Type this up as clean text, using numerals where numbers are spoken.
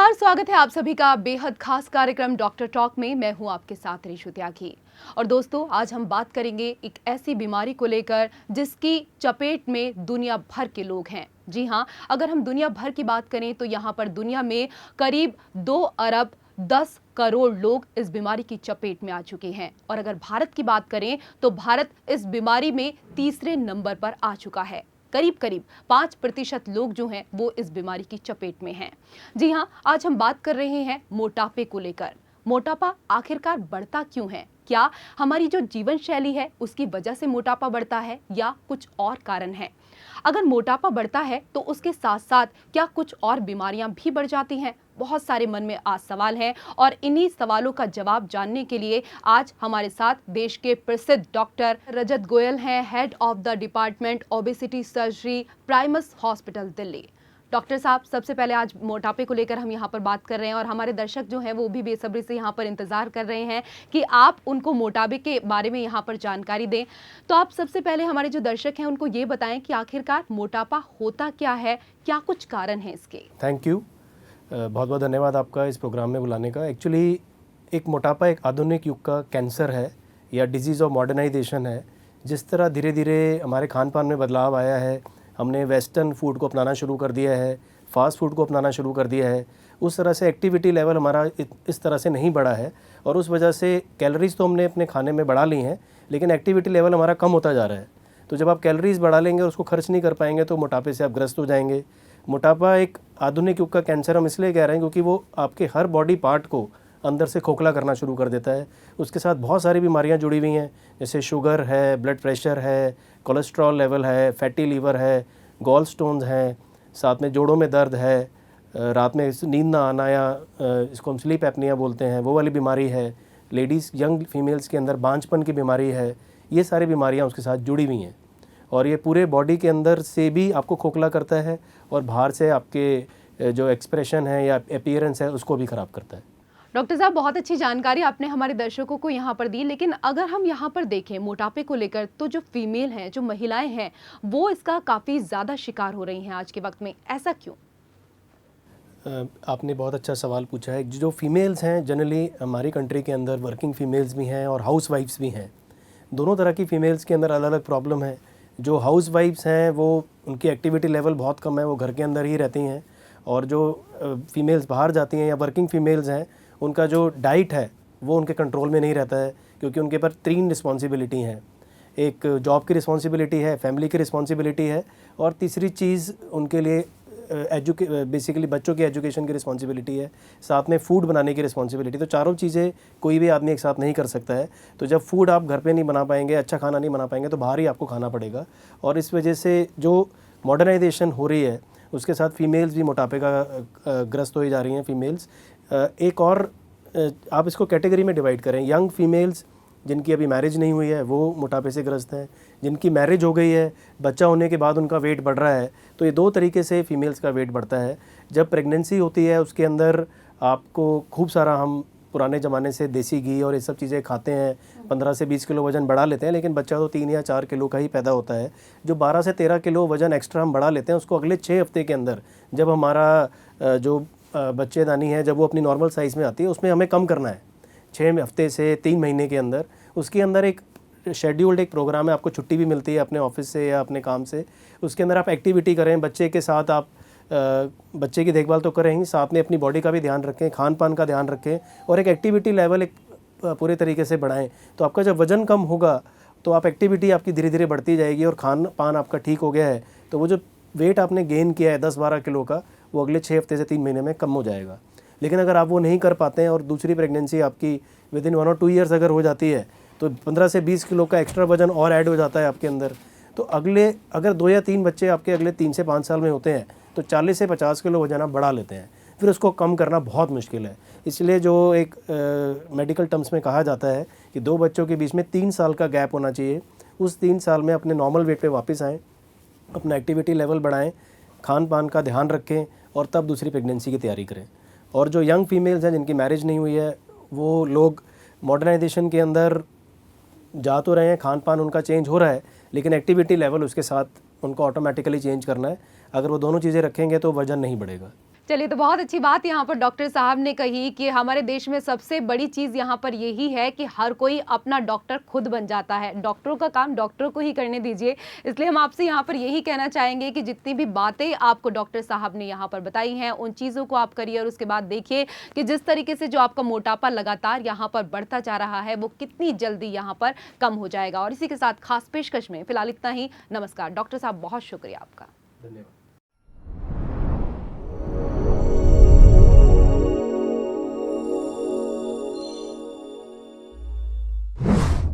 नमस्कार, स्वागत है आप सभी का बेहद खास कार्यक्रम डॉक्टर टॉक में। मैं हूं आपके साथ ऋषु त्यागी। और दोस्तों, आज हम बात करेंगे एक ऐसी बीमारी को लेकर जिसकी चपेट में दुनिया भर के लोग हैं। जी हां, अगर हम दुनिया भर की बात करें तो यहाँ पर दुनिया में करीब 2 अरब 10 करोड़ लोग इस बीमारी की चपेट में आ चुके हैं। और अगर भारत की बात करें तो भारत इस बीमारी में तीसरे नंबर पर आ चुका है। करीब करीब 5% लोग जो हैं वो इस बीमारी की चपेट में हैं। जी हाँ, आज हम बात कर रहे हैं मोटापे को लेकर। मोटापा आखिरकार बढ़ता क्यों है? क्या हमारी जो जीवन शैली है उसकी वजह से मोटापा बढ़ता है या कुछ और कारण है? अगर मोटापा बढ़ता है तो उसके साथ साथ क्या कुछ और बीमारियां भी बढ़ जाती हैं? बहुत सारे मन में आज सवाल हैं और इन्हीं सवालों का जवाब जानने के लिए आज हमारे साथ देश के प्रसिद्ध डॉक्टर रजत गोयल हैं, head of the department obesity surgery, Primus hospital, Delhi. Doctor साहब, सबसे पहले आज मोटापे को लेकर हम यहाँ पर बात कर रहे हैं और हमारे दर्शक जो हैं वो भी बेसब्री से यहाँ पर इंतजार कर रहे हैं कि आप उनको मोटापे के बारे में यहाँ पर जानकारी दें। तो आप सबसे पहले हमारे जो दर्शक हैं उनको ये बताएं कि आखिरकार मोटापा होता क्या है, क्या कुछ कारण है इसके? थैंक यू, बहुत बहुत धन्यवाद आपका इस प्रोग्राम में बुलाने का। एक्चुअली एक मोटापा एक आधुनिक युग का कैंसर है या डिजीज़ ऑफ मॉडर्नाइजेशन है। जिस तरह धीरे धीरे हमारे खान पान में बदलाव आया है, हमने वेस्टर्न फूड को अपनाना शुरू कर दिया है, फास्ट फूड को अपनाना शुरू कर दिया है, उस तरह से एक्टिविटी लेवल हमारा इस तरह से नहीं बढ़ा है और उस वजह से कैलोरीज़ तो हमने अपने खाने में बढ़ा ली हैं, लेकिन एक्टिविटी लेवल हमारा कम होता जा रहा है। तो जब आप कैलोरीज़ बढ़ा लेंगे और उसको खर्च नहीं कर पाएंगे तो मोटापे से आप ग्रस्त हो जाएंगे। मोटापा एक आधुनिक युग का कैंसर हम इसलिए कह रहे हैं क्योंकि वो आपके हर बॉडी पार्ट को अंदर से खोखला करना शुरू कर देता है। उसके साथ बहुत सारी बीमारियां जुड़ी हुई हैं, जैसे शुगर है, ब्लड प्रेशर है, कोलेस्ट्रॉल लेवल है, फैटी लीवर है, गॉल स्टोन्स हैं, साथ में जोड़ों में दर्द है, रात में नींद ना आना या इसको हम स्लीप एपनिया बोलते हैं, वो वाली बीमारी है। लेडीज़ यंग फीमेल्स के अंदर बांझपन की बीमारी है। ये सारी बीमारियां उसके साथ जुड़ी हुई हैं और ये पूरे बॉडी के अंदर से भी आपको खोखला करता है और बाहर से आपके जो एक्सप्रेशन है या अपीयरेंस है उसको भी ख़राब करता है। डॉक्टर साहब, बहुत अच्छी जानकारी आपने हमारे दर्शकों को यहाँ पर दी। लेकिन अगर हम यहाँ पर देखें मोटापे को लेकर तो जो फीमेल हैं, जो महिलाएं हैं, वो इसका काफ़ी ज़्यादा शिकार हो रही हैं आज के वक्त में। ऐसा क्यों? आपने बहुत अच्छा सवाल पूछा है। जो फीमेल्स हैं जनरली हमारी कंट्री के अंदर वर्किंग फ़ीमेल्स भी हैं और हाउस वाइफ्स भी हैं। दोनों तरह की फ़ीमेल्स के अंदर अलग अलग प्रॉब्लम है। जो हाउस वाइफ्स हैं वो उनकी एक्टिविटी लेवल बहुत कम है, वो घर के अंदर ही रहती हैं। और जो फीमेल्स बाहर जाती हैं या वर्किंग फ़ीमेल्स हैं, उनका जो डाइट है वो उनके कंट्रोल में नहीं रहता है क्योंकि उनके पर 3 रिस्पॉन्सिबिलिटी हैं। एक जॉब की रिस्पॉन्सिबिलिटी है, फैमिली की रिस्पॉन्सिबिलिटी है और तीसरी चीज़ उनके लिए बेसिकली बच्चों की एजुकेशन की रिस्पॉन्सिबिलिटी है, साथ में फ़ूड बनाने की रिस्पॉन्सिबिलिटी। तो चारों चीज़ें कोई भी आदमी एक साथ नहीं कर सकता है। तो जब फूड आप घर पे नहीं बना पाएंगे, अच्छा खाना नहीं बना पाएंगे, तो बाहर ही आपको खाना पड़ेगा। और इस वजह से जो मॉडर्नाइजेशन हो रही है उसके साथ फीमेल्स भी मोटापे का ग्रस्त हो जा रही हैं। फीमेल्स एक और आप इसको कैटेगरी में डिवाइड करें। यंग फीमेल्स जिनकी अभी मैरिज नहीं हुई है वो मोटापे से ग्रस्त हैं। जिनकी मैरिज हो गई है, बच्चा होने के बाद उनका वेट बढ़ रहा है, तो ये 2 तरीके से फीमेल्स का वेट बढ़ता है। जब प्रेगनेंसी होती है उसके अंदर आपको खूब सारा, हम पुराने ज़माने से देसी घी और ये सब चीज़ें खाते हैं, 15 से 20 किलो वज़न बढ़ा लेते हैं, लेकिन बच्चा तो 3 या 4 किलो का ही पैदा होता है। जो 12 से 13 किलो वज़न एक्स्ट्रा हम बढ़ा लेते हैं उसको अगले 6 हफ्ते के अंदर, जब हमारा जो बच्चेदानी है जब वो अपनी नॉर्मल साइज़ में आती है, उसमें हमें कम करना है 6 हफ्ते से 3 महीने के अंदर। उसके अंदर एक शेड्यूल्ड एक प्रोग्राम है, आपको छुट्टी भी मिलती है अपने ऑफिस से या अपने काम से। उसके अंदर आप एक्टिविटी करें, बच्चे के साथ आप बच्चे की देखभाल तो करें ही, साथ में अपनी बॉडी का भी ध्यान रखें, खान पान का ध्यान रखें और एक एक्टिविटी लेवल एक पूरे तरीके से बढ़ाएं। तो आपका जब वज़न कम होगा तो आप एक्टिविटी आपकी धीरे धीरे बढ़ती जाएगी और खान पान आपका ठीक हो गया है तो वो जो वेट आपने गेन किया है 10-12 किलो का, वो अगले 6 हफ्ते से 3 महीने में कम हो जाएगा। लेकिन अगर आप वो नहीं कर पाते हैं और दूसरी प्रेगनेंसी आपकी विद इन 1 और 2 ईयर्स अगर हो जाती है तो 15 से 20 किलो का एक्स्ट्रा वजन और ऐड हो जाता है आपके अंदर। तो अगर 2 या 3 बच्चे आपके अगले 3 से 5 साल में होते हैं तो 40 से 50 किलो वजन आप बढ़ा लेते हैं, फिर उसको कम करना बहुत मुश्किल है। इसलिए जो एक मेडिकल टर्म्स में कहा जाता है कि 2 बच्चों के बीच में 3 साल का गैप होना चाहिए। उस 3 साल में अपने नॉर्मल वेट पे वापस आएँ, अपना एक्टिविटी लेवल बढ़ाएं, खान पान का ध्यान रखें और तब दूसरी प्रेगनेंसी की तैयारी करें। और जो यंग फीमेल्स हैं जिनकी मैरिज नहीं हुई है, वो लोग मॉडर्नाइजेशन के अंदर जा तो रहे हैं, खान पान उनका चेंज हो रहा है, लेकिन एक्टिविटी लेवल उसके साथ उनको ऑटोमेटिकली चेंज करना है। अगर वो दोनों चीज़ें रखेंगे तो वज़न नहीं बढ़ेगा। चलिए, तो बहुत अच्छी बात यहाँ पर डॉक्टर साहब ने कही कि हमारे देश में सबसे बड़ी चीज़ यहाँ पर यही है कि हर कोई अपना डॉक्टर खुद बन जाता है। डॉक्टरों का काम डॉक्टरों को ही करने दीजिए। इसलिए हम आपसे यहाँ पर यही कहना चाहेंगे कि जितनी भी बातें आपको डॉक्टर साहब ने यहाँ पर बताई हैं, उन चीज़ों को आप करिए और उसके बाद देखिए कि जिस तरीके से जो आपका मोटापा लगातार यहाँ पर बढ़ता जा रहा है, वो कितनी जल्दी यहाँ पर कम हो जाएगा। और इसी के साथ खास पेशकश में फिलहाल इतना ही। नमस्कार डॉक्टर साहब, बहुत शुक्रिया आपका। धन्यवाद।